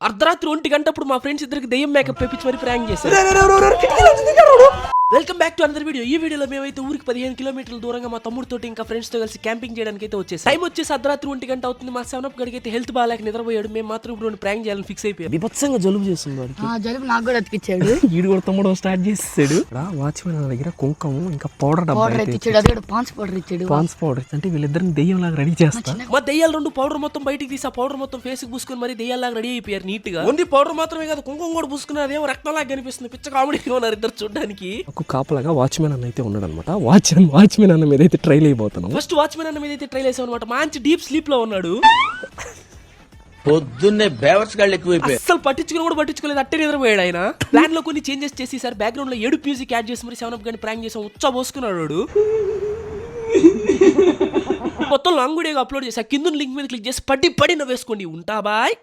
అర్ధరాత్రి 1 గంటప్పుడు మా ఫ్రెండ్స్ ఇద్దరికి దెయ్యం మేకప్ వేపించి మరి ప్రాంక్ చేశారు. Welcome back to another video. ఈ వీడియోలో మేమైతే ఊరికి 15 కిలోమీటర్ల దూరంగా మా తమ్ముడితో ఇంకా ఫ్రెండ్స్ తో కలిసి క్యాంపింగ్ చేయడానికి అయితే వచ్చేసి టైం వచ్చేసి అర్ధరాత్రి 1 గంట అవుతుంది. మా 7 గడికి అయితే హెల్త్ బాగాలేక నిద్రపోయాడు. మేము మాత్రం ఇప్పుడు ప్రాంక్ చేయాలని ఫిక్స్ అయిపోయాం. విభత్సంగా జలుబు చేస్తుంది. జలుబు నాకు కూడా అతికిచ్చాడు. ఈడు కూడా తమ్ముడు స్టార్ట్ చేసాడు. వాచ్మెన్ దగ్గర కుంకం ఇంకా పౌడర్ డబ్బా ఇచ్చాడు. అది కూడా పాన్స్ పౌడర్ ఇచ్చాడు. పాన్స్ పౌడర్ అంటే వీళ్ళిద్దరిని దెయ్యం లాగా రెడీ చేస్తా. మా దెయ్యాలు 2 పౌడర్ మొత్తం బయటికి తీసి ఆ పౌడర్ మొత్తం ఫేస్ కి పూసుకొని మరి దెయ్యాలాగా రెడీ అయిపోయారు నీట్ గా. ఓన్లీ పౌడర్ మాత్రమే కాదు కుంకం కూడా పూసుకున్నారు. అదేమో రక్తంలాగా కనిపిస్తుంది. పిచ్చ కామెడీగా ఉన్నారు ఇద్దరు చూడడానికి. ఒక కాపలాగా వాచ్మెన్ అన్న అయితే ఉన్నాడు అనమాట. వాచ్మెన్ అన్న మీద అయితే ట్రైల్ అయిపోతున్నాం. ఫస్ట్ వాచ్మెన్ అన్న మీద అయితే ట్రైల్ వేసాం అనమాట. మంచి డీప్ స్లీప్ లో ఉన్నాడు. పొద్దున్నే బేవర్స్ గాళ్ళు ఎక్కువైపోయాయి. అసలు పట్టించుకోలేదు. అట్టే నిద్రపోయాడు ఆయన. ప్లాన్ లో కొన్ని చేంజెస్ చేసి సార్ బ్యాక్గ్రౌండ్ లో 7 మ్యూజిక్ యాడ్ చేసి మరి 7 గంట ప్రాంక్ చేసాం. ఉచ్చ పోసుకున్నాడు. మొత్తం లాంగ్ వీడియోగా అప్లోడ్ చేసా. కింద లింక్ మీద క్లిక్ చేసి పడి నవ్వేసుకోండి. ఉంటా బాయ్.